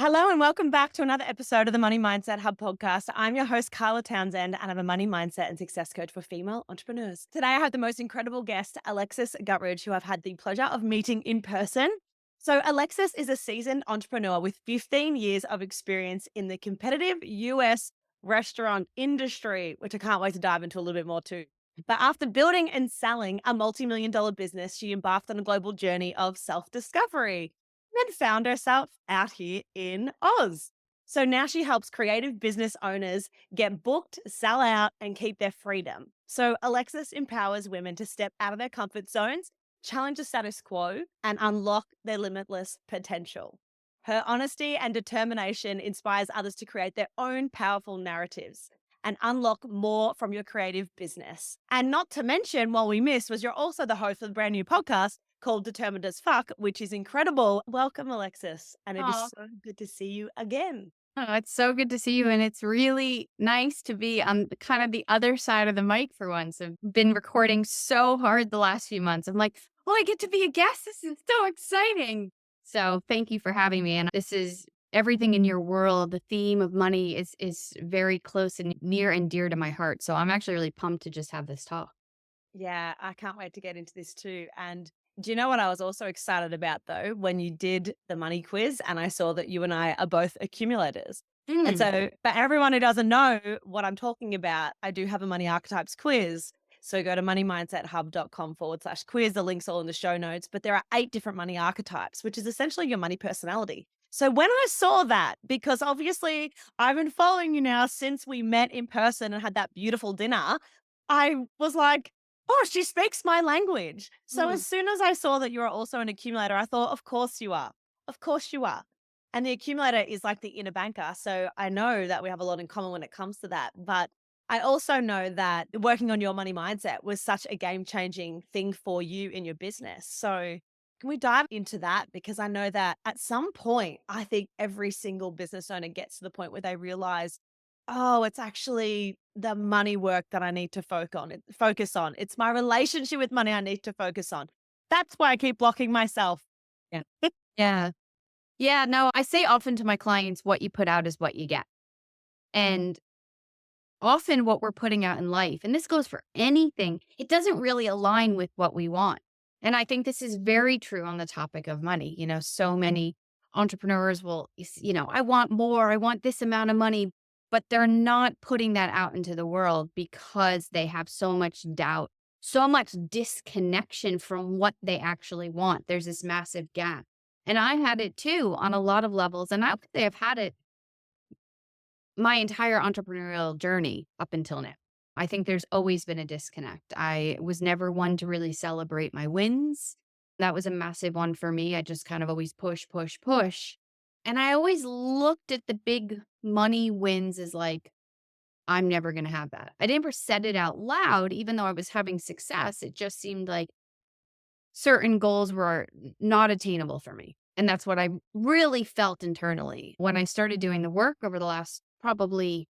Hello and welcome back to another episode of the Money Mindset Hub podcast. I'm your host, Carla Townsend, and I'm a money mindset and success coach for female entrepreneurs. Today, I have the most incredible guest, Alexis Guttridge, who I've had the pleasure of meeting in person. So, Alexis is a seasoned entrepreneur with 15 years of experience in the competitive US restaurant industry, which I can't wait to dive into a little bit more too. But after building and selling a multi-million-dollar business, she embarked on a global journey of self-discovery and found herself out here in Oz. So now she helps creative business owners get booked, sell out, and keep their freedom. So Alexis empowers women to step out of their comfort zones, challenge the status quo, and unlock their limitless potential. Her honesty and determination inspires others to create their own powerful narratives and unlock more from your creative business. And not to mention, while we missed, was you're also the host of a brand new podcast called Determined as Fuck, which is incredible. Welcome, Alexis. And it is Oh, so good to see you again. it's so good to see you. And it's really nice to be on kind of the other side of the mic for once. I've been recording so hard the last few months. I'm like, oh, I get to be a guest. This is so exciting. So thank you for having me. And this is everything in your world. The theme of money is very close and near and dear to my heart. So I'm actually really pumped to just have this talk. Yeah, I can't wait to get into this too. And do you know what I was also excited about though? When you did the money quiz and I saw that you and I are both accumulators. And Mm. so, for everyone who doesn't know what I'm talking about, I do have a money archetypes quiz. So go to moneymindset.hub.com/quiz. The link's all in the show notes. But there are 8 different money archetypes, which is essentially your money personality. So when I saw that, because obviously I've been following you now since we met in person and had that beautiful dinner, I was like, oh, she speaks my language. So as Mm. soon as I saw that you are also an accumulator, I thought, of course you are. Of course you are. And the accumulator is like the inner banker. So I know that we have a lot in common when it comes to that. But I also know that working on your money mindset was such a game changing thing for you in your business. So can we dive into that? Because I know that at some point, I think every single business owner gets to the point where they realize, oh, it's actually the money work that I need to focus on. It's my relationship with money I need to focus on. That's why I keep blocking myself. Yeah. Yeah. Yeah. No, I say often to my clients, what you put out is what you get. And often what we're putting out in life, and this goes for anything, it doesn't really align with what we want. And I think this is very true on the topic of money. So many entrepreneurs will, I want more, I want this amount of money, but they're not putting that out into the world because they have so much doubt, so much disconnection from what they actually want. There's this massive gap. And I had it too on a lot of levels. And I would say I've had it my entire entrepreneurial journey up until now. I think there's always been a disconnect. I was never one to really celebrate my wins. That was a massive one for me. I just kind of always push, push, push. And I always looked at the big money wins as like, I'm never going to have that. I never said it out loud, even though I was having success. It just seemed like certain goals were not attainable for me. And that's what I really felt internally when I started doing the work over the last probably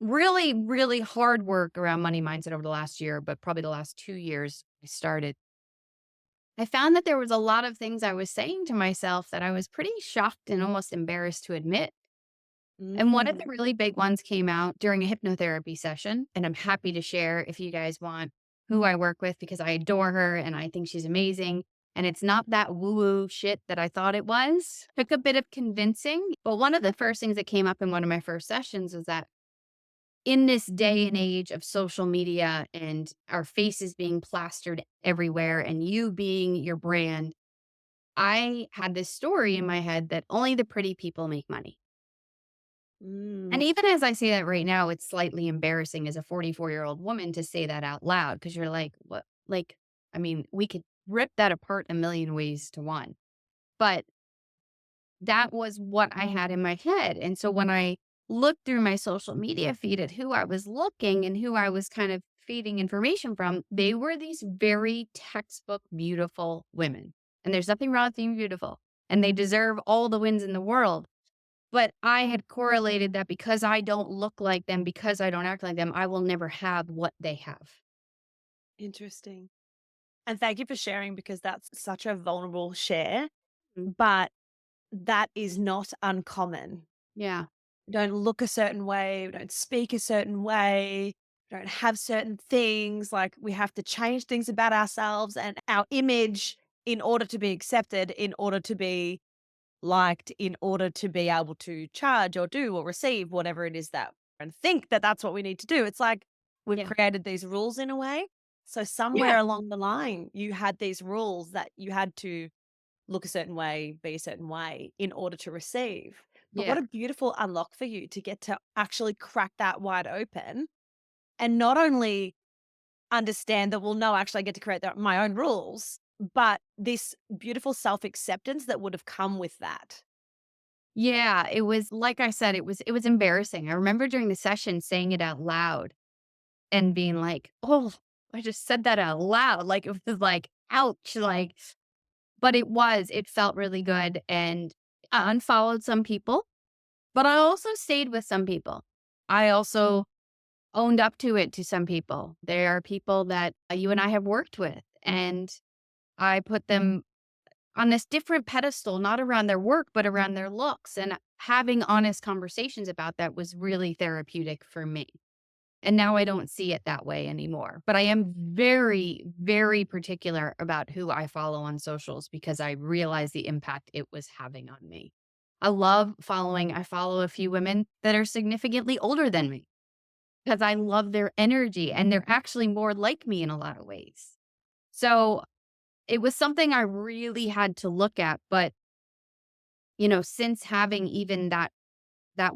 really, really hard work around money mindset over the last year, but probably the last 2 years I started. I found that there was a lot of things I was saying to myself that I was pretty shocked and almost embarrassed to admit. And one of the Mm. really big ones came out during a hypnotherapy session. And I'm happy to share if you guys want who I work with because I adore her and I think she's amazing. And it's not that woo woo shit that I thought it was. Took a bit of convincing. But one of the first things that came up in one of my first sessions was that in this day and age of social media and our faces being plastered everywhere and you being your brand, I had this story in my head that only the pretty people make money. And Mm. even as I say that right now, it's slightly embarrassing as a 44-year-old woman to say that out loud because you're like, what? Like, I mean, we could rip that apart a million ways to one. But that was what I had in my head. And so when I looked through my social media feed at who I was looking and who I was kind of feeding information from, they were these very textbook beautiful women. And there's nothing wrong with being beautiful. And they deserve all the wins in the world. But I had correlated that because I don't look like them, because I don't act like them, I will never have what they have. Interesting. And thank you for sharing because that's such a vulnerable share. But that is not uncommon. Yeah. We don't look a certain way, we don't speak a certain way, we don't have certain things. Like we have to change things about ourselves and our image in order to be accepted, in order to be liked, in order to be able to charge or do or receive whatever it is that and think that that's what we need to do. It's like we've Yeah. created these rules in a way. So Yeah. somewhere along the line, you had these rules that you had to look a certain way, be a certain way in order to receive. But what Yeah. a beautiful unlock for you to get to actually crack that wide open and not only understand that, well, no, actually, I get to create my own rules, but this beautiful self acceptance that would have come with that. Yeah, it was like I said, it was embarrassing. I remember during the session saying it out loud and being like, "Oh, I just said that out loud." Like it was like, ouch, like but it felt really good and I unfollowed some people, but I also stayed with some people. I also owned up to it to some people. There are people that you and I have worked with and I put them on this different pedestal, not around their work, but around their looks. And having honest conversations about that was really therapeutic for me. And now I don't see it that way anymore. But I am very, very particular about who I follow on socials because I realize the impact it was having on me. I follow a few women that are significantly older than me because I love their energy and they're actually more like me in a lot of ways. So it was something I really had to look at. But since having even that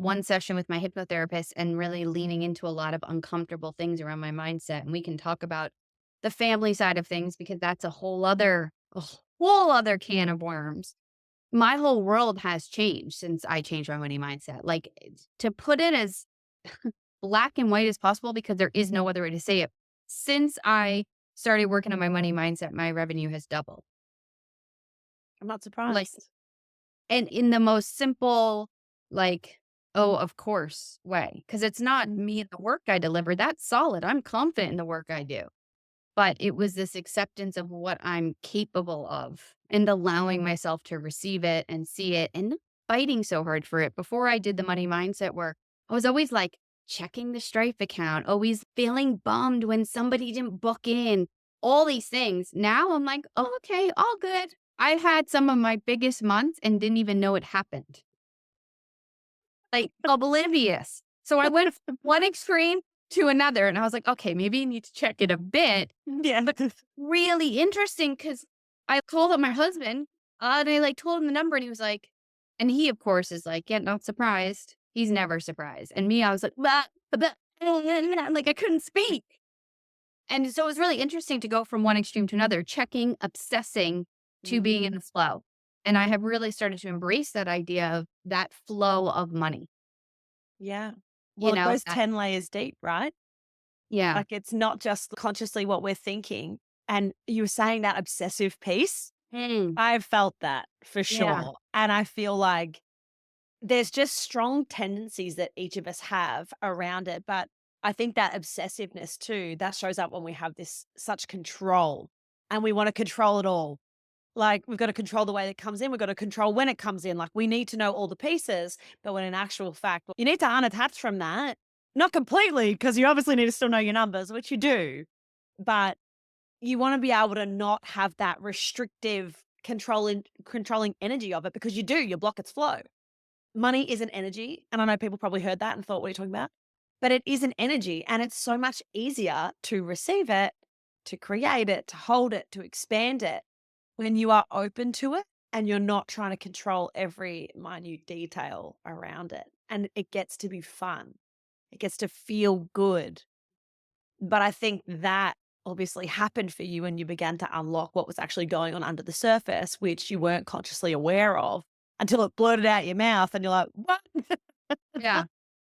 one session with my hypnotherapist and really leaning into a lot of uncomfortable things around my mindset, and we can talk about the family side of things because that's a whole other can of worms. My whole world has changed since I changed my money mindset. Like to put it as black and white as possible because there is no other way to say it. Since I started working on my money mindset, my revenue has doubled. I'm not Like surprised. And in the most simple, like, "Oh, of course" way, because it's not me and the work I deliver, that's solid, I'm confident in the work I do. But it was this acceptance of what I'm capable of and allowing myself to receive it and see it and not fighting so hard for it. Before I did the money mindset work, I was always, like, checking the Stripe account, always feeling bummed when somebody didn't book in, all these things. Now I'm like, "Oh, okay, all good." I've had some of my biggest months and didn't even know it happened, like, oblivious. So I went from one extreme to another, and I was like, "Okay, maybe you need to check it a bit." Yeah. Really interesting because I called up my husband, and I, like, told him the number, and he was like and he, of course, is like, "Yeah, not surprised." He's never surprised. And me, I was like, "Bah, bah, like, I couldn't speak. And so it was really interesting to go from one extreme to another, checking, obsessing, to being in Mhm. the flow. And I have really started to embrace that idea of that flow of money, Yeah. Well, it goes that 10 layers deep, right? yeah. Like it's not just consciously what we're thinking. And you were saying that obsessive piece. Mm, I've felt that for yeah. sure. And I feel like there's just strong tendencies that each of us have around it. But I think that obsessiveness too, that shows up when we have this such control and we want to control it all. Like we've got to control the way it comes in. We've got to control when it comes in. Like we need to know all the pieces. But when in actual fact, you need to unattach from that. Not completely, because you obviously need to still know your numbers, which you do. But you want to be able to not have that restrictive controlling energy of it because you do, you block its flow. Money is an energy, and I know people probably heard that and thought, "What are you talking about?" But it is an energy, and it's so much easier to receive it, to create it, to hold it, to expand it when you are open to it and you're not trying to control every minute detail around it. And it gets to be fun. It gets to feel good. But I think that obviously happened for you when you began to unlock what was actually going on under the surface, which you weren't consciously aware of until it blurted out your mouth and you're like, "What?" Yeah.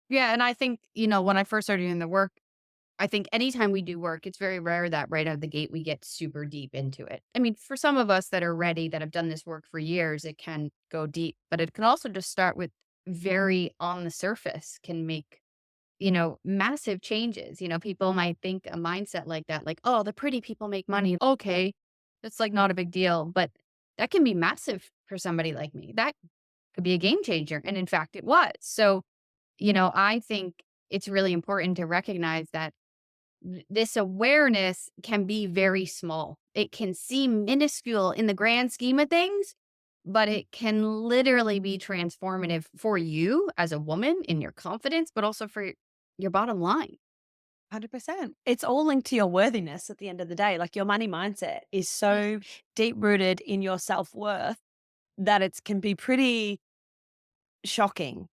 Yeah. And I think, when I first started doing the work, I think anytime we do work, it's very rare that right out of the gate we get super deep into it. I mean, for some of us that are ready, that have done this work for years, it can go deep, but it can also just start with very on the surface, can make, massive changes. People might think a mindset like that, like, oh, the pretty people make money. Okay. It's like not a big deal, but that can be massive for somebody like me. That could be a game changer. And in fact, it was. So, I think it's really important to recognize that this awareness can be very small. It can seem minuscule in the grand scheme of things, but it can literally be transformative for you as a woman in your confidence, but also for your bottom line. 100%. It's all linked to your worthiness at the end of the day. Like your money mindset is so deep rooted in your self worth that it can be pretty shocking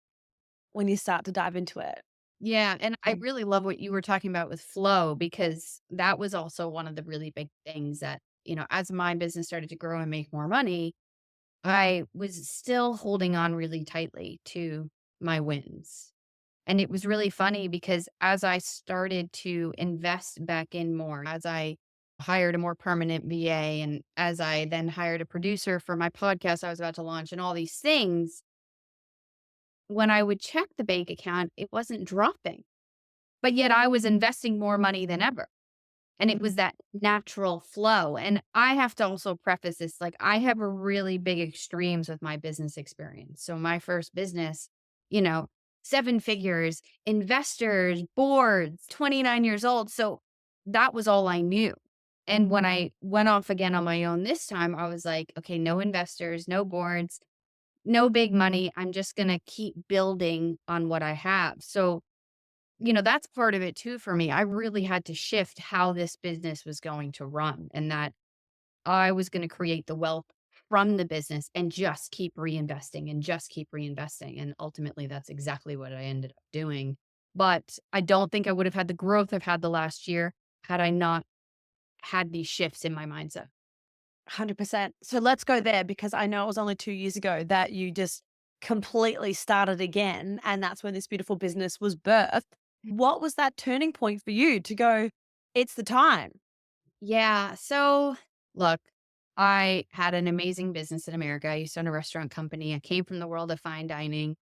when you start to dive into it. Yeah, and I really love what you were talking about with flow because that was also one of the really big things that, as my business started to grow and make more money, I was still holding on really tightly to my wins. And it was really funny because as I started to invest back in more, as I hired a more permanent VA, and as I then hired a producer for my podcast I was about to launch, and all these things, when I would check the bank account, it wasn't dropping. But yet I was investing more money than ever. And it was that natural flow. And I have to also preface this, like, I have a really big extremes with my business experience. So my first business, you know, 7 figures, investors, boards, 29 years old. So that was all I knew. And when I went off again on my own this time, I was like, okay, no investors, no boards, no big money. I'm just going to keep building on what I have. So that's part of it too for me. I really had to shift how this business was going to run and that I was going to create the wealth from the business and just keep reinvesting and just keep reinvesting. And ultimately, that's exactly what I ended up doing. But I don't think I would have had the growth I've had the last year had I not had these shifts in my mindset. 100%. So let's go there because I know it was only 2 years ago that you just completely started again, and that's when this beautiful business was birthed. What was that turning point for you to go, "It's the time"? Yeah. So look, I had an amazing business in America. I used to own a restaurant company. I came from the world of fine dining.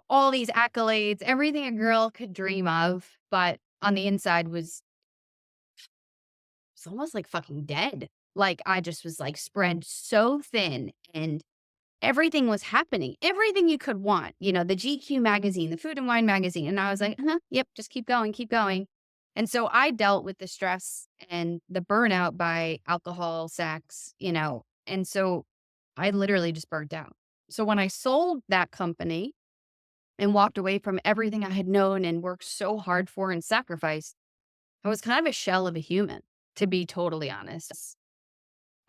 All these accolades, everything a girl could dream of, but on the inside was almost like fucking dead. Like I just was like spread so thin and everything was happening. Everything you could want, the GQ magazine, the Food and Wine magazine. And I was like, yep, just keep going, keep going. And so I dealt with the stress and the burnout by alcohol, sex, and so I literally just burnt out. So when I sold that company, and walked away from everything I had known and worked so hard for and sacrificed, I was kind of a shell of a human, to be totally honest.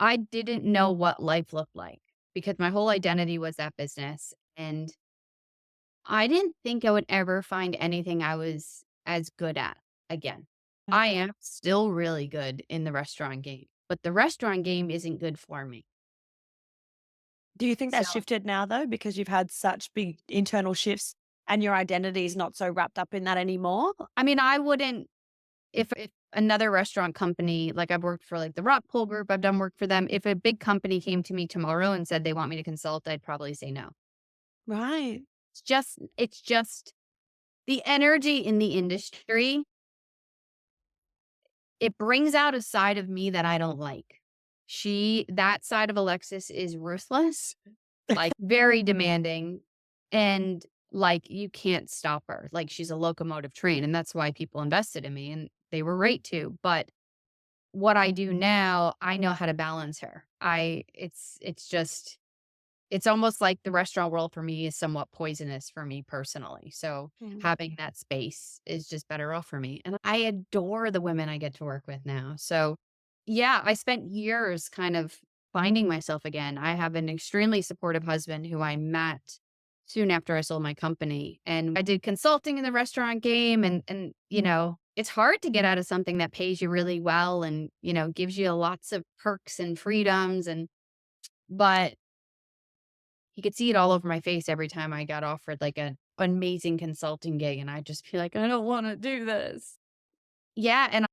I didn't know what life looked like because my whole identity was that business. And I didn't think I would ever find anything I was as good at again. I am still really good in the restaurant game, but the restaurant game isn't good for me. Do you think So, that's shifted now though because you've had such big internal shifts and your identity is not so wrapped up in that anymore? I mean, I wouldn't if another restaurant company, like I've worked for like the Rock Pool Group, I've done work for them. If a big company came to me tomorrow and said they want me to consult, I'd probably say no. Right. It's just the energy in the industry. It brings out a side of me that I don't like. That side of Alexis is ruthless, like very demanding, and like you can't stop her. Like she's a locomotive train. And that's why people invested in me and they were right to. But what I do now, I know how to balance her. It's almost like the restaurant world for me is somewhat poisonous for me personally. So Mhm. having that space is just better off for me. And I adore the women I get to work with now. So yeah, I spent years kind of finding myself again. I have an extremely supportive husband who I met soon after I sold my company. And I did consulting in the restaurant game and it's hard to get out of something that pays you really well and, gives you lots of perks and freedoms but he could see it all over my face every time I got offered like an amazing consulting gig, and I'd just be like, "I don't wanna do this." Yeah, and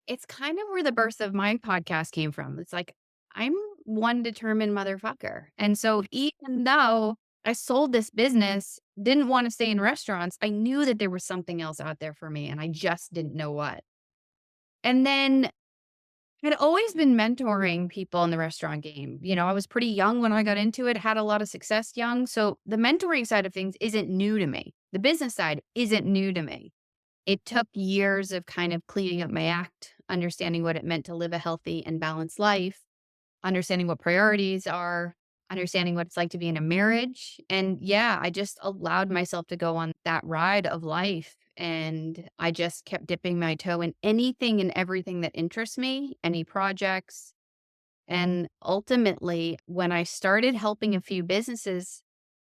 it's kind of where the birth of my podcast came from. It's like, I'm one determined motherfucker, and so even though I sold this business, didn't wanna stay in restaurants, I knew that there was something else out there for me, and I just didn't know what. And then I'd always been mentoring people in the restaurant game. I was pretty young when I got into it, had a lot of success young. So the mentoring side of things isn't new to me. The business side isn't new to me. It took years of kind of cleaning up my act, understanding what it meant to live a healthy and balanced life, understanding what priorities are, understanding what it's like to be in a marriage. And yeah, I just allowed myself to go on that ride of life. And I just kept dipping my toe in anything and everything that interests me, any projects. And ultimately, when I started helping a few businesses,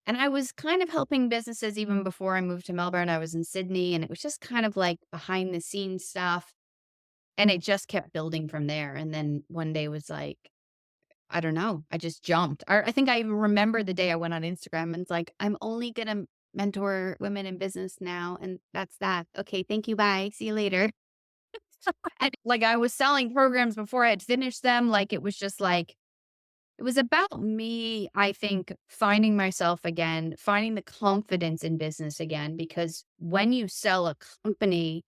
and I was kind of helping businesses even before I moved to Melbourne, I was in Sydney, and it was just kind of like behind the scenes stuff. And it just kept building from there. And then one day was like, I don't know. I just jumped. I think I even remember the day I went on Instagram and it's like, I'm only going to mentor women in business now. And that's that. Okay. Thank you. Bye. See you later. And like I was selling programs before I had finished them. Like it was just like, it was about me, I think, finding myself again, finding the confidence in business again, because when you sell a company,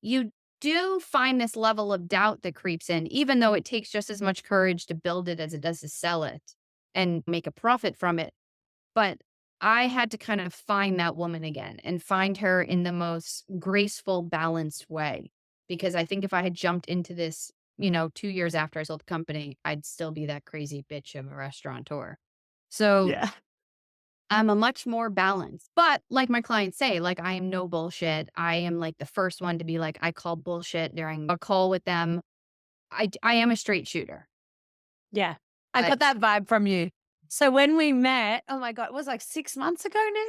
you do find this level of doubt that creeps in, even though it takes just as much courage to build it as it does to sell it and make a profit from it. But I had to kind of find that woman again and find her in the most graceful, balanced way. Because I think if I had jumped into this, 2 years after I sold the company, I'd still be that crazy bitch of a restaurateur. So Yeah. I'm a much more balanced, but like my clients say, like I am no bullshit. I am like the first one to be like, I call bullshit during a call with them. I am a straight shooter, Yeah. I but got that vibe from you. So when we met, oh my God, it was like 6 months ago now,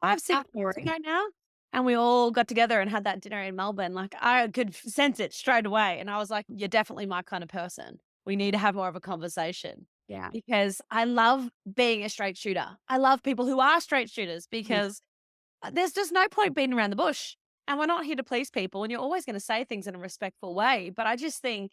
5, 6 months afterward. ago now. And we all got together and had that dinner in Melbourne. Like I could sense it straight away. And I was like, you're definitely my kind of person. We need to have more of a conversation Yeah. because I love being a straight shooter. I love people who are straight shooters Mhm. because there's just no point beating around the bush. And we're not here to please people. And you're always going to say things in a respectful way. But I just think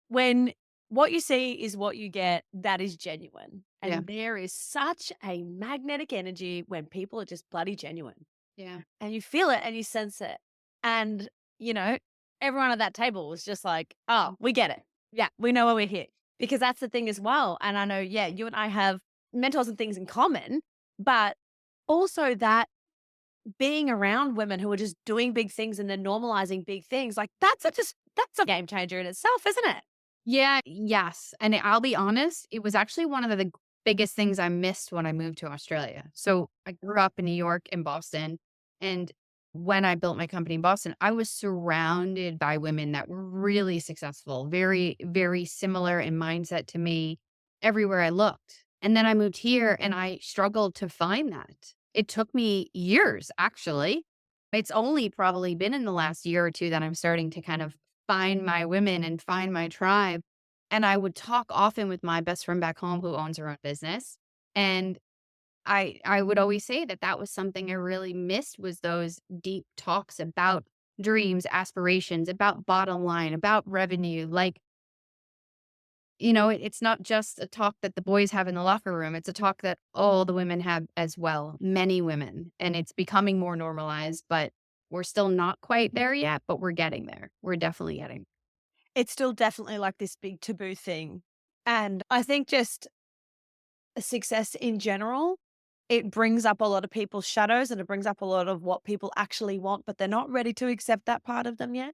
when what you see is what you get, that is genuine. Yeah. And there is such a magnetic energy when people are just bloody genuine Yeah. and you feel it and you sense it. And, you know, everyone at that table was just like, oh, we get it. Yeah, we know why we're here. Because that's the thing as well. And I know, yeah, you and I have mentors and things in common, but also that being around women who are just doing big things and then normalizing big things, like that's a game changer in itself, isn't it? Yeah, yes, and I'll be honest, it was actually one of the biggest things I missed when I moved to Australia. So, I grew up in New York and Boston, and when I built my company in Boston, I was surrounded by women that were really successful, very, very similar in mindset to me everywhere I looked. And then I moved here and I struggled to find that. It took me years, actually. It's only probably been in the last year or 2 that I'm starting to kind of find my women and find my tribe. And I would talk often with my best friend back home who owns her own business. And I would always say that that was something I really missed was those deep talks about dreams, aspirations, about bottom line, about revenue. Like, it's not just a talk that the boys have in the locker room. It's a talk that all the women have as well, many women. And it's becoming more normalized, but we're still not quite there yet, but we're getting there. We're definitely getting. It's still definitely like this big taboo thing. And I think just success in general, it brings up a lot of people's shadows and it brings up a lot of what people actually want, but they're not ready to accept that part of them yet.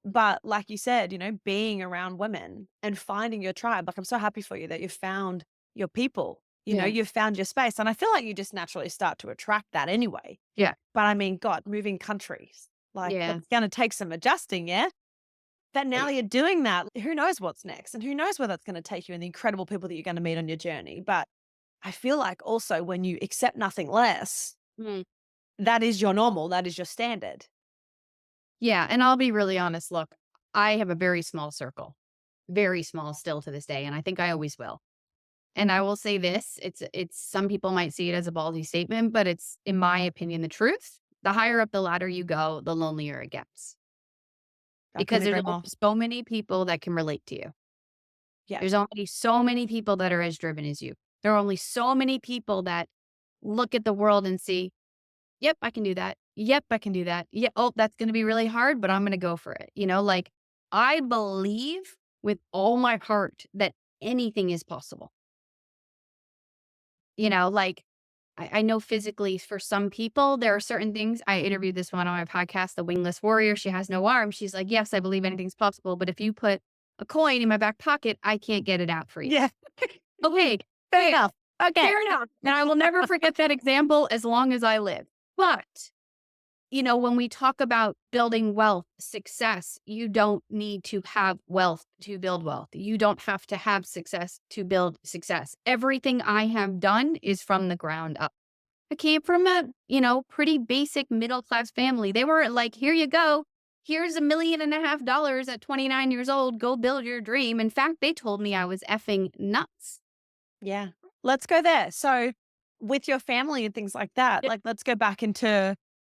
But like you said, being around women and finding your tribe, like I'm so happy for you that you found your people, Yeah. you've found your space. And I feel like you just naturally start to attract that anyway. Yeah. But I mean, God, moving countries, like Yeah. that's going to take some adjusting. Yeah. But now Right. you're doing that. Who knows what's next? And who knows where that's going to take you and the incredible people that you're going to meet on your journey. But I feel like also when you accept nothing less, Mm. that is your normal, that is your standard. Yeah, and I'll be really honest, look, I have a very small circle, very small still to this day, and I think I always will. And I will say this, it's some people might see it as a ballsy statement, but it's, in my opinion, the truth. The higher up the ladder you go, the lonelier it gets. I Because couldn't there's agree only more. so many people that can relate to you. Yeah. There's only so many people that are as driven as you. There are only so many people that look at the world and see, yep, I can do that. Yep, I can do that. Yeah. Oh, that's going to be really hard, but I'm going to go for it. Like I believe with all my heart that anything is possible. Like I know physically for some people, there are certain things. I interviewed this one on my podcast, The Wingless Warrior. She has no arms. She's like, yes, I believe anything's possible. But if you put a coin in my back pocket, I can't get it out for you. Yeah. Okay. Fair enough. Okay. Fair enough. And I will never forget that example as long as I live. But when we talk about building wealth, success, you don't need to have wealth to build wealth. You don't have to have success to build success. Everything I have done is from the ground up. I came from a, pretty basic middle class family. They weren't like, here you go. Here's $1.5 million at 29 years old. Go build your dream. In fact, they told me I was effing nuts. Yeah. Let's go there. So with your family and things like that, like let's go back into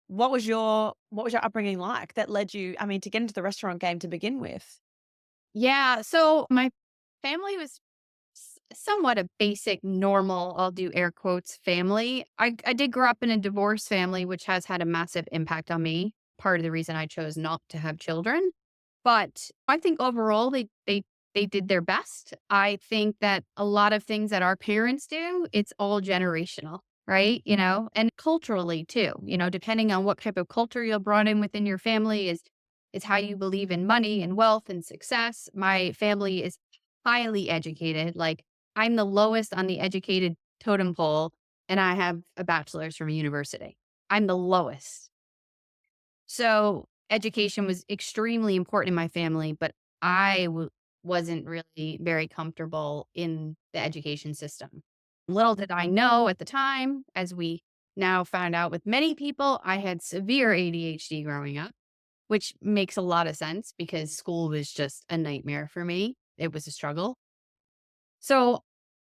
what was your upbringing like that led you, I mean, to get into the restaurant game to begin with? Yeah. So my family was somewhat a basic, normal, I'll do air quotes, family. I did grow up in a divorce family, which has had a massive impact on me. Part of the reason I chose not to have children. But I think overall they did their best. I think that a lot of things that our parents do, it's all generational, right? And culturally too, depending on what type of culture you're brought in within your family is how you believe in money and wealth and success. My family is highly educated. Like I'm the lowest on the educated totem pole and I have a bachelor's from a university. I'm the lowest. So education was extremely important in my family, but wasn't really very comfortable in the education system. Little did I know at the time, as we now find out with many people, I had severe ADHD growing up, which makes a lot of sense because school was just a nightmare for me. It was a struggle. So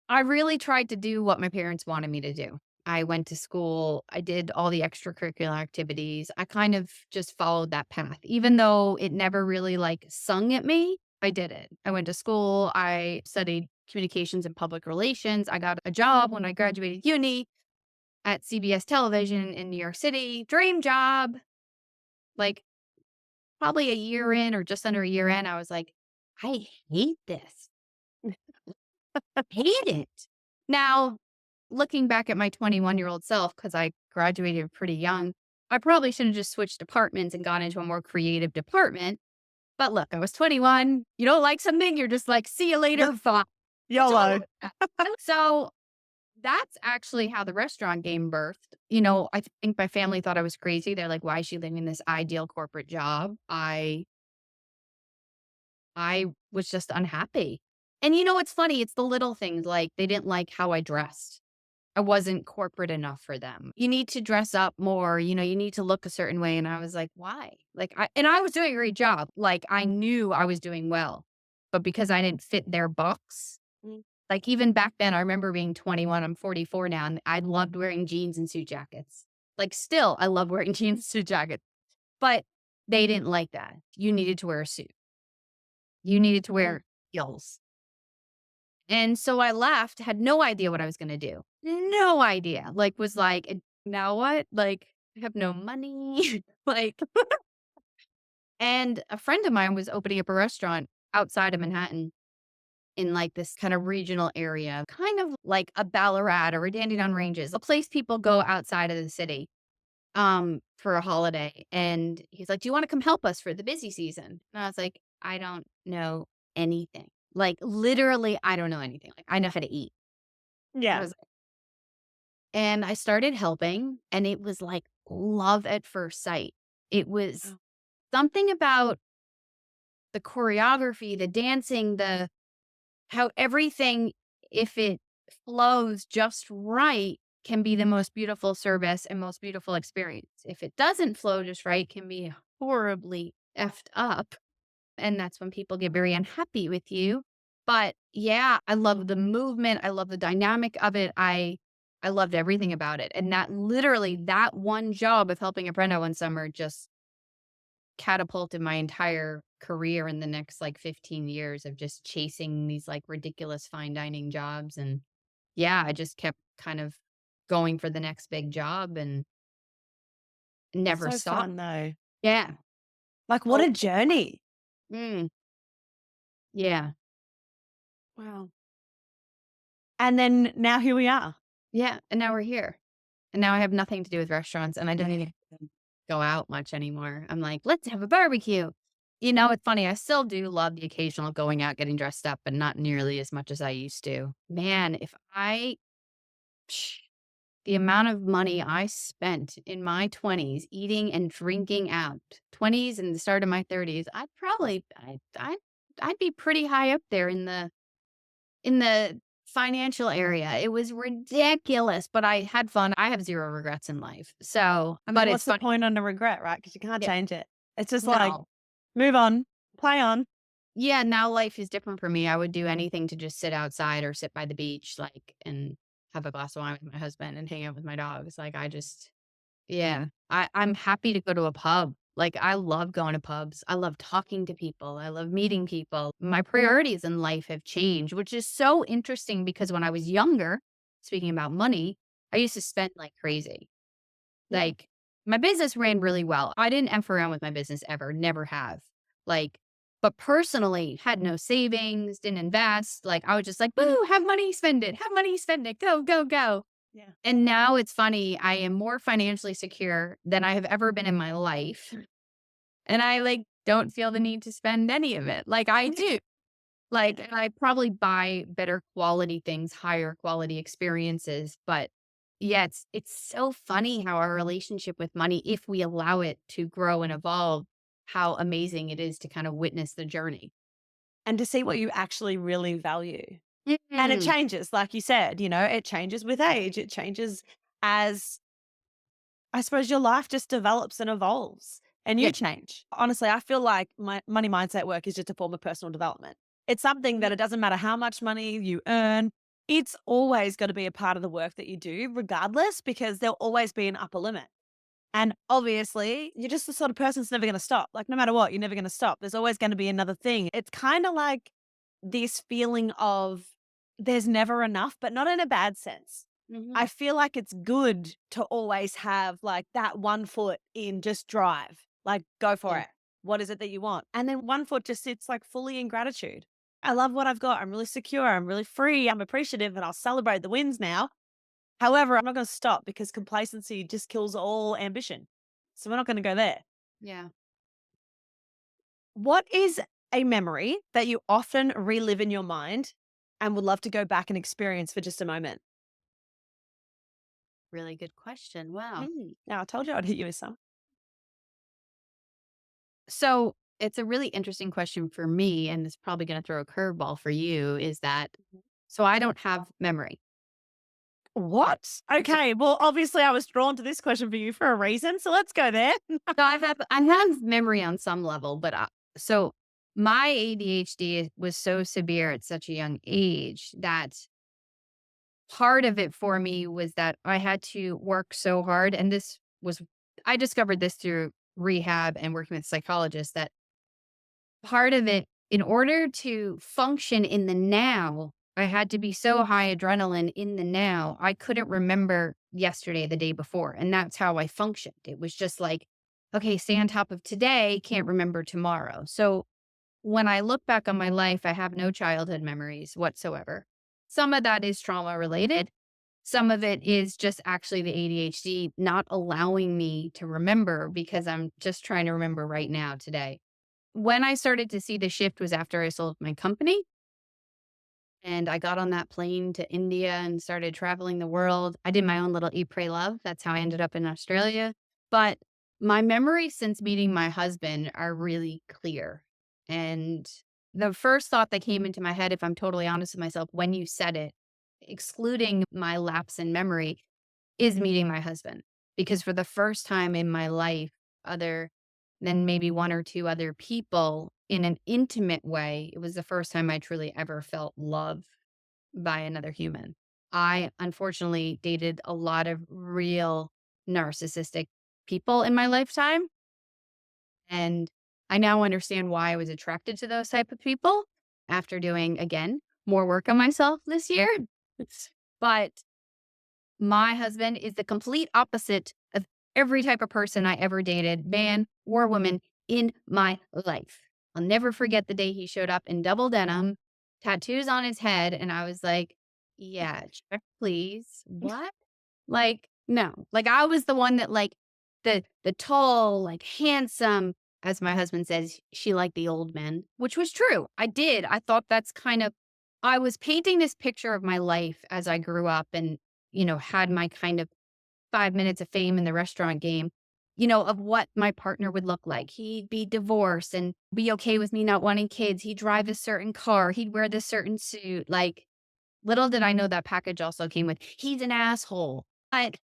I really tried to do what my parents wanted me to do. I went to school. I did all the extracurricular activities. I kind of just followed that path, even though it never really like sung at me. I did it. I went to school. I studied communications and public relations. I got a job when I graduated uni at CBS television in New York City. Dream job. Like probably a year in or just under a year in, I was like, I hate this. Hate it. Now, looking back at my 21-year-old self, because I graduated pretty young, I probably should have just switched departments and gone into a more creative department. But look, I was 21. You don't like something, you're just like, see you later. Bye. YOLO. So that's actually how the restaurant game birthed. I think my family thought I was crazy. They're like, why is she leaving this ideal corporate job? I was just unhappy. And it's funny, it's the little things, like, they didn't like how I dressed. I wasn't corporate enough for them. You need to dress up more, you need to look a certain way, and I was like, "Why?" Like, I was doing a great job, like, I knew I was doing well, but because I didn't fit their box, Mm. like, even back then, I remember being 21, I'm 44 now, and I loved wearing jeans and suit jackets. Like, still, I love wearing jeans and suit jackets, but they didn't like that. You needed to wear a suit. You needed to Mm. wear heels. And so I left, had no idea what I was gonna do. No idea. Like, was like, now what?" Like, I have no money. Like, and a friend of mine was opening up a restaurant outside of Manhattan in, like, this kind of regional area, kind of like a Ballarat or a Dandenong Ranges, a place people go outside of the city, for a holiday. And he's like, "Do you wanna come help us for the busy season?" And I was like, "I don't know anything." Like, literally, I don't know anything. Like, I know how to eat. I Yeah. was And I started helping, and it was like love at first sight. It was Oh. something about the choreography, the dancing, the how everything, if it flows just right, can be the most beautiful service and most beautiful experience. If it doesn't flow just right, can be horribly effed up. And that's when people get very unhappy with you. But yeah, I love the movement. I love the dynamic of it. I loved everything about it. And that one job of helping a friend out one summer just catapulted my entire career in the next like 15 years of just chasing these like ridiculous fine dining jobs. And yeah, I just kept kind of going for the next big job and never So stopped. fun though. Yeah. Like, what Oh, a journey. Mm, yeah. Wow. And then now here we are. Yeah, and now we're here. And now I have nothing to do with restaurants, and I don't even go out much anymore. I'm like, "Let's have a barbecue." It's funny, I still do love the occasional going out, getting dressed up, but not nearly as much as I used to. Man, if I psh, the amount of money I spent in my 20s eating and drinking out, 20s and the start of my 30s, I'd be pretty high up there in the financial area. It was ridiculous, but I had fun. I have 0 regrets in life. So, I but mean, it's what's the funny. point on the regret, right? Because you can't Yeah, change it. It's just like, no. move on, play on. Yeah, now life is different for me. I would do anything to just sit outside or sit by the beach, like, and have a glass of wine with my husband and hang out with my dogs. Like, yeah, I'm happy to go to a pub. Like, I love going to pubs. I love talking to people. I love meeting people. My priorities in life have changed, which is so interesting because when I was younger, speaking about money, I used to spend like crazy. Yeah. Like, my business ran really well. I didn't F around with my business ever, never have. Like, but personally, had no savings, didn't invest. Like, I was just like, boo, have money, spend it, go, go, go. Yeah. And now it's funny, I am more financially secure than I have ever been in my life. And I like don't feel the need to spend any of it. Like I do. Like, and I probably buy better quality things, higher quality experiences. But yeah, it's so funny how our relationship with money, if we allow it to grow and evolve, how amazing it is to kind of witness the journey. And to see what you actually really value. And it Mm, changes, like you said, it changes with age. It changes as I suppose your life just develops and evolves and yeah. you change. Honestly, I feel like my money mindset work is just a form of personal development. It's something Mhm. that it doesn't matter how much money you earn, it's always got to be a part of the work that you do, regardless, because there'll always be an upper limit. And obviously, you're just the sort of person that's never going to stop. Like, no matter what, you're never going to stop. There's always going to be another thing. It's kind of like this feeling of there's never enough, but not in a bad sense. Mhm. I feel like it's good to always have like that one foot in just drive, like go for Yeah. it. What is it that you want? And then one foot just sits like fully in gratitude. I love what I've got. I'm really secure. I'm really free. I'm appreciative and I'll celebrate the wins now. However, I'm not going to stop because complacency just kills all ambition. So we're not going to go there. Yeah. What is a memory that you often relive in your mind and would love to go back and experience for just a moment? Really good question. Wow. Now, I told you I'd hit you with some. So it's a really interesting question for me, and it's probably going to throw a curveball for you is that so I don't have memory. What? So, Okay, well, obviously, I was drawn to this question for you for a reason. So let's go there. I have memory on some level, but so my ADHD was so severe at such a young age that part of it for me was that I had to work so hard. And I discovered this through rehab and working with psychologists that part of it, in order to function in the now, I had to be so high adrenaline in the now, I couldn't remember yesterday, the day before. And that's how I functioned. It was just like, okay, stay on top of today, can't remember tomorrow. So when I look back on my life, I have no childhood memories whatsoever. Some of that is trauma related. Some of it is just actually the ADHD not allowing me to remember because I'm just trying to remember right now today. When I started to see the shift was after I sold my company and I got on that plane to India and started traveling the world. I did my own little eat, pray, love. That's how I ended up in Australia. But my memories since meeting my husband are really clear. And the first thought that came into my head, if I'm totally honest with myself, when you said it, excluding my lapse in memory, is meeting my husband. Because for the first time in my life, other than maybe one or two other people in an intimate way, it was the first time I truly ever felt love by another human. I unfortunately dated a lot of real narcissistic people in my lifetime. And I now understand why I was attracted to those type of people after doing, again, more work on myself this year. But my husband is the complete opposite of every type of person I ever dated, man or woman, in my life. I'll never forget the day he showed up in double denim, tattoos on his head, and I was like, "Yeah, check please. What?" Like, no. Like, I was the one that, like, the tall, like, handsome, as my husband says, she liked the old men, which was true. I did. I thought that's kind of I was painting this picture of my life as I grew up and, had my kind of 5 minutes of fame in the restaurant game, of what my partner would look like. He'd be divorced and be okay with me not wanting kids. He'd drive a certain car. He'd wear this certain suit. Like, little did I know that package also came with, he's an asshole. But,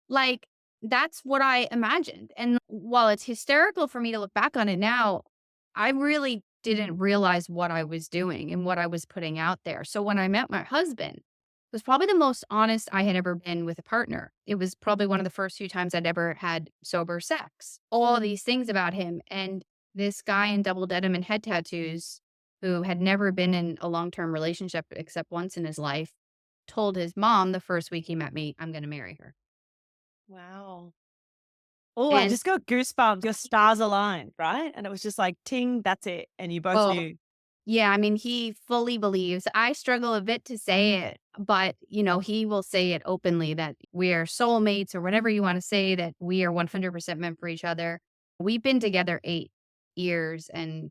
like, that's what I imagined. And while it's hysterical for me to look back on it now, I really didn't realize what I was doing and what I was putting out there. So when I met my husband, it was probably the most honest I had ever been with a partner. It was probably one of the first few times I'd ever had sober sex. All these things about him. And this guy in double denim and head tattoos who had never been in a long-term relationship except once in his life, told his mom the first week he met me, "I'm gonna marry her." Wow. Oh, I And just got goosebumps. Your stars aligned, right? And it was just like, ting, that's it. And you both oh, knew. yeah, I mean, he fully believes. I struggle a bit to say it, but, he will say it openly that we are soulmates or whatever you wanna say, that we are 100% meant for each other. We've been together 8 years, and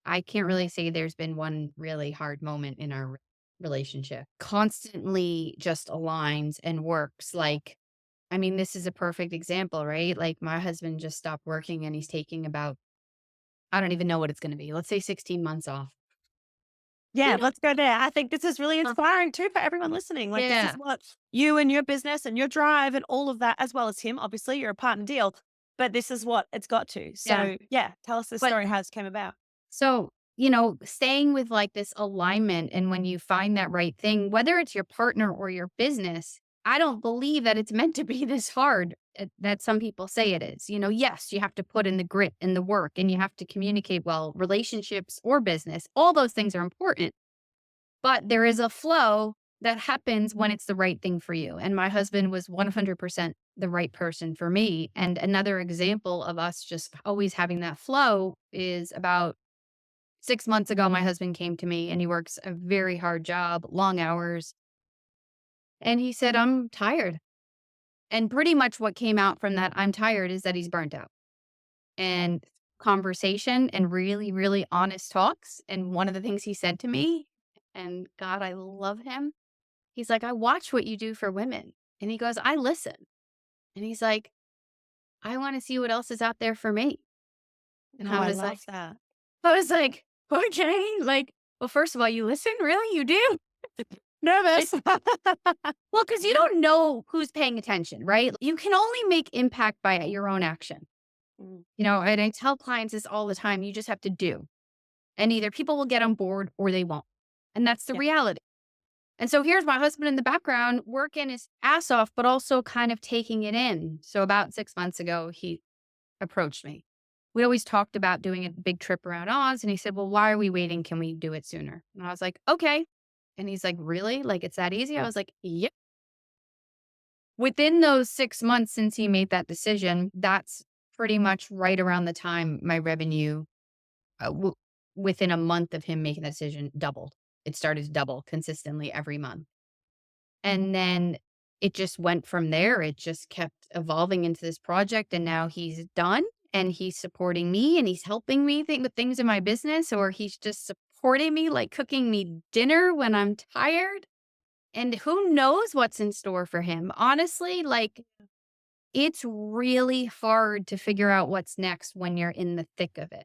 I can't really say there's been one really hard moment in our relationship. Constantly just aligns and works. Like, I mean, this is a perfect example, right? Like, my husband just stopped working and he's taking about, I don't even know what it's going to be. Let's say 16 months off. Yeah, You let's go there. I think this is really know? inspiring too for everyone listening. Like, this is Yeah. what you and your business and your drive and all of that, as well as him, obviously, you're a partner deal, but this is what it's got to. Yeah. So, yeah, tell us the But story, how this came about. so, staying with like this alignment and when you find that right thing, whether it's your partner or your business, I don't believe that it's meant to be this hard that some people say it is. Yes, you have to put in the grit and the work and you have to communicate well, relationships or business, all those things are important. But there is a flow that happens when it's the right thing for you. And my husband was 100% the right person for me. And another example of us just always having that flow is about 6 months ago, my husband came to me and he works a very hard job, long hours. And he said, "I'm tired." And pretty much what came out from that, "I'm tired," is that he's burnt out. And conversation and really, really honest talks. And one of the things he said to me, and God, I love him. He's like, "I watch what you do for women." And he goes, "I listen." And he's like, "I want to see what else is out there for me." And Oh, I I was love like, that. I was like, okay, like, well, first of all, you listen? Really? You do? Nervous. Well, because you don't know who's paying attention, right? You can only make impact by your own action. Mm, And I tell clients this all the time. You just have to do. And either people will get on board or they won't. And that's the yeah. reality. And so here's my husband in the background working his ass off, but also kind of taking it in. So about 6 months ago, he approached me. We always talked about doing a big trip around Oz. And he said, "Well, why are we waiting? Can we do it sooner?" And I was like, "Okay." And he's like, "Really? Like, it's that easy?" I was like, "Yep." Within those 6 months since he made that decision, that's pretty much right around the time my revenue, within a month of him making that decision, doubled. It started to double consistently every month. And then it just went from there. It just kept evolving into this project. And now he's done and he's supporting me and he's helping me think with things in my business, or he's just supporting me, like cooking me dinner when I'm tired. And who knows what's in store for him? Honestly, like, it's really hard to figure out what's next when you're in the thick of it.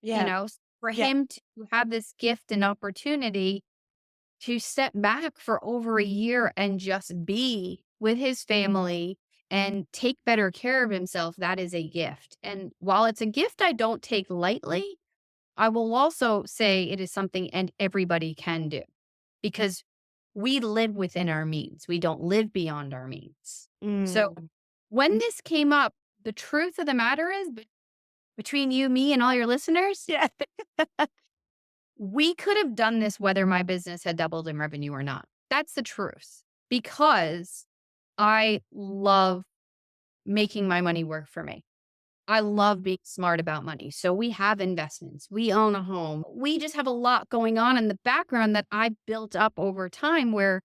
Yeah. For Yeah. him to have this gift and opportunity to step back for over a year and just be with his family and take better care of himself, that is a gift. And while it's a gift I don't take lightly, I will also say it is something and everybody can do because we live within our means. We don't live beyond our means. So Mm, when this came up, the truth of the matter is between you, me, and all your listeners, yeah. we could have done this whether my business had doubled in revenue or not. That's the truth. Because I love making my money work for me. I love being smart about money. So we have investments. We own a home. We just have a lot going on in the background that I built up over time where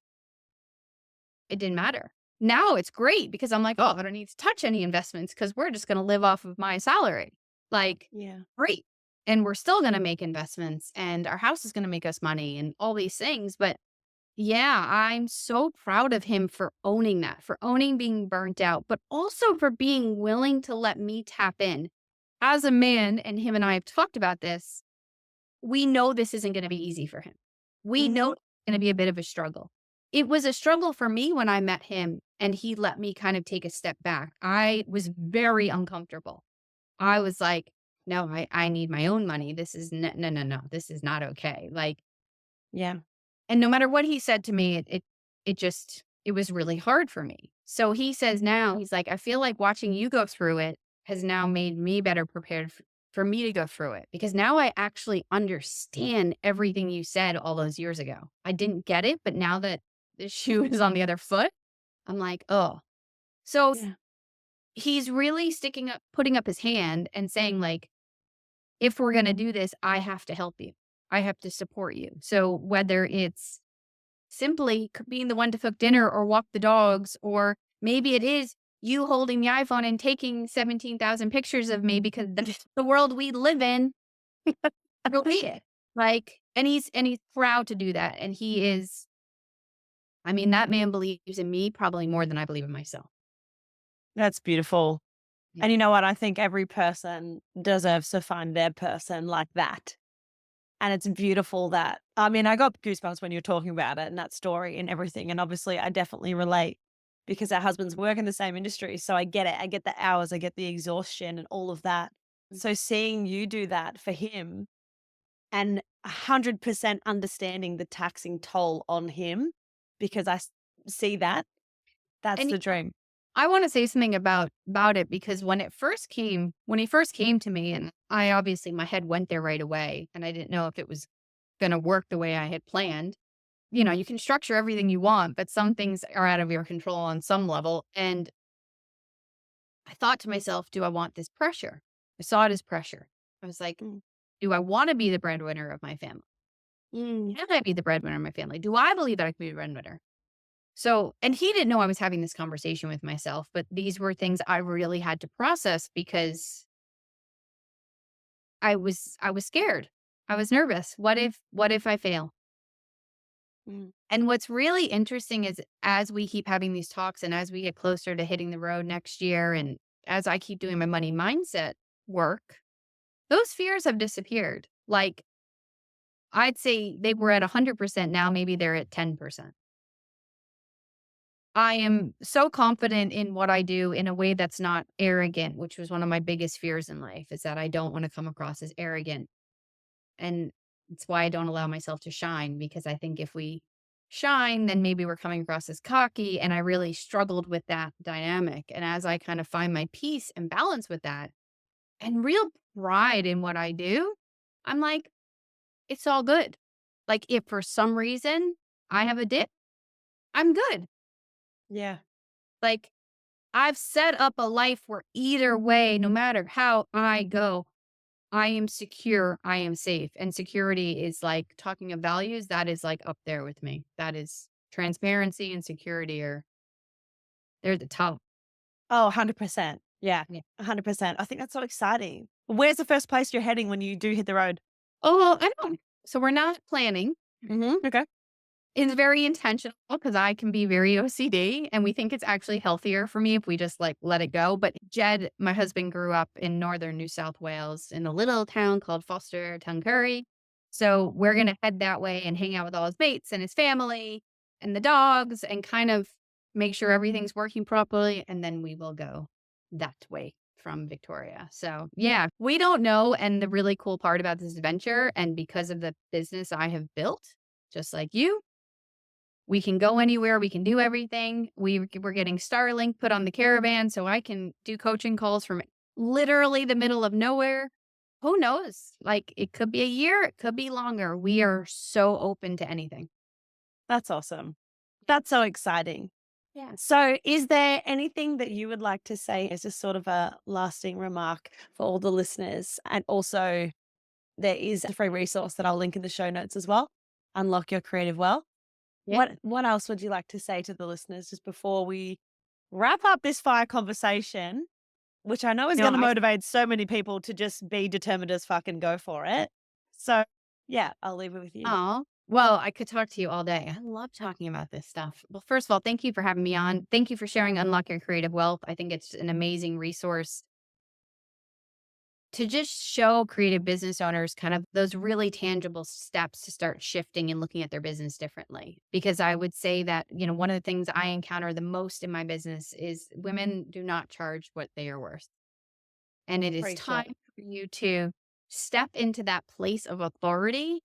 it didn't matter. Now it's great because I'm like, oh, I don't need to touch any investments because we're just going to live off of my salary. Like, Yeah. great. And we're still going to make investments and our house is going to make us money and all these things. But yeah, I'm so proud of him for owning that, for owning being burnt out, but also for being willing to let me tap in. As a man, and him and I have talked about this, we know this isn't going to be easy for him. We know Mhm. it's going to be a bit of a struggle. It was a struggle for me when I met him and he let me kind of take a step back. I was very uncomfortable. I was like, no, I need my own money. This is no. This is not okay. Like, Yeah. and no matter what he said to me, it just it was really hard for me. So he says now, he's like, I feel like watching you go through it has now made me better prepared for me to go through it because now I actually understand everything you said all those years ago. I didn't get it, but now that the shoe is on the other foot, I'm like, oh. So Yeah. he's really putting up his hand and saying, like, if we're going to do this, I have to help you. I have to support you. So whether it's simply being the one to cook dinner or walk the dogs, or maybe it is you holding the iPhone and taking 17,000 pictures of me because the world we live in, will be it. Like, and he's proud to do that. And he is, I mean, that man believes in me probably more than I believe in myself. That's beautiful. Yeah. And you know what? I think every person deserves to find their person like that. And it's beautiful that, I mean, I got goosebumps when you're talking about it and that story and everything. And obviously, I definitely relate because our husbands work in the same industry. So I get it. I get the hours, I get the exhaustion and all of that. So seeing you do that for him and 100% understanding the taxing toll on him because see that, that's And the dream. I want to say something about it because when he first came to me, and I obviously my head went there right away, and I didn't know if it was going to work the way I had planned. You know, you can structure everything you want, but some things are out of your control on some level. And I thought to myself, do I want this pressure? I saw it as pressure. I was like, Mm. do I want to be the breadwinner of my family? Mm. Can I be the breadwinner of my family? Do I believe that I can be the breadwinner? So, and he didn't know I was having this conversation with myself, but these were things I really had to process because I was scared. I was nervous. What if I fail? Mm. And what's really interesting is as we keep having these talks and as we get closer to hitting the road next year and as I keep doing my money mindset work, those fears have disappeared. Like I'd say they were at 100% now, maybe they're at 10%. I am so confident in what I do in a way that's not arrogant, which was one of my biggest fears in life is that I don't want to come across as arrogant. And it's why I don't allow myself to shine because I think if we shine, then maybe we're coming across as cocky. And I really struggled with that dynamic. And as I kind of find my peace and balance with that and real pride in what I do, I'm like, it's all good. Like if for some reason I have a dip, I'm good. Yeah. Like I've set up a life where either way, no matter how I go, I am secure, I am safe. And security is like talking of values, that is like up there with me. That is transparency and security are they're the top. Oh, 100%. Yeah, Yeah. 100%. I think that's so exciting. Where's the first place you're heading when you do hit the road? Oh, I don't. So we're not planning. Okay. It's very intentional because I can be very OCD and we think it's actually healthier for me if we just like let it go. But Jed, my husband, grew up in northern New South Wales in a little town called Foster Tuncurry. So we're going to head that way and hang out with all his mates and his family and the dogs and kind of make sure everything's working properly. And then we will go that way from Victoria. So yeah, we don't know. And the really cool part about this adventure and because of the business I have built, just like you, we can go anywhere, we can do everything. We're getting Starlink put on the caravan so I can do coaching calls from literally the middle of nowhere. Who knows? Like it could be a year, it could be longer. We are so open to anything. That's awesome. That's so exciting. Yeah. So, is there anything that you would like to say as a sort of a lasting remark for all the listeners? And also, there is a free resource that I'll link in the show notes as well. Unlock your creative wealth. Yeah. What else would you like to say to the listeners just before we wrap up this fire conversation, which I know is No, going to I motivate so many people to just be determined as fuck and go for it. So, yeah, I'll leave it with you. Oh, well, I could talk to you all day. I love talking about this stuff. Well, first of all, thank you for having me on. Thank you for sharing Unlock Your Creative Wealth. I think it's an amazing resource to just show creative business owners kind of those really tangible steps to start shifting and looking at their business differently. Because I would say that, one of the things I encounter the most in my business is women do not charge what they are worth. And it is Preach time it. for you to step into that place of authority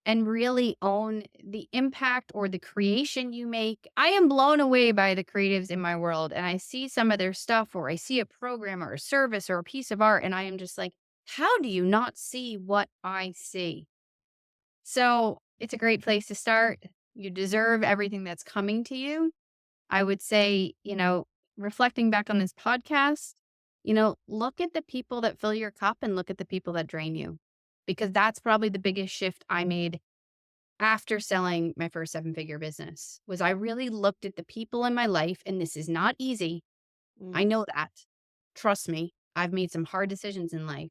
and really own the impact or the creation you make. I am blown away by the creatives in my world, and I see some of their stuff, or I see a program or a service or a piece of art, and I am just like, how do you not see what I see? So it's a great place to start. You deserve everything that's coming to you. I would say, reflecting back on this podcast, look at the people that fill your cup and look at the people that drain you, because that's probably the biggest shift I made after selling my first seven-figure business. Was I really looked at the people in my life, and this is not easy. I Mm, know that. Trust me, I've made some hard decisions in life.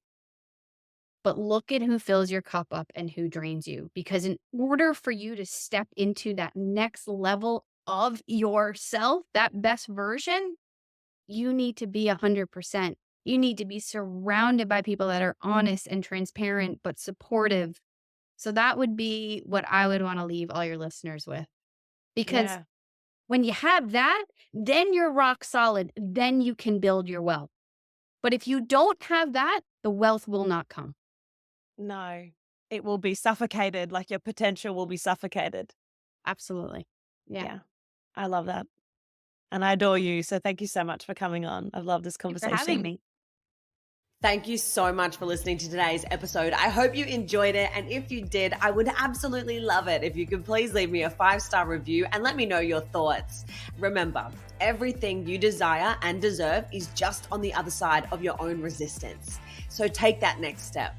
But look at who fills your cup up and who drains you. Because in order for you to step into that next level of yourself, that best version, you need to be 100%. You need to be surrounded by people that are honest and transparent, but supportive. So that would be what I would want to leave all your listeners with. Because yeah. when you have that, then you're rock solid. Then you can build your wealth. But if you don't have that, the wealth will not come. No, it will be suffocated, like your potential will be suffocated. Absolutely. Yeah. Yeah, I love that. And I adore you. So thank you so much for coming on. I've loved this Thanks for having conversation. me. Thank you so much for listening to today's episode. I hope you enjoyed it. And if you did, I would absolutely love it if you could please leave me a 5-star review and let me know your thoughts. Remember, everything you desire and deserve is just on the other side of your own resistance. So take that next step.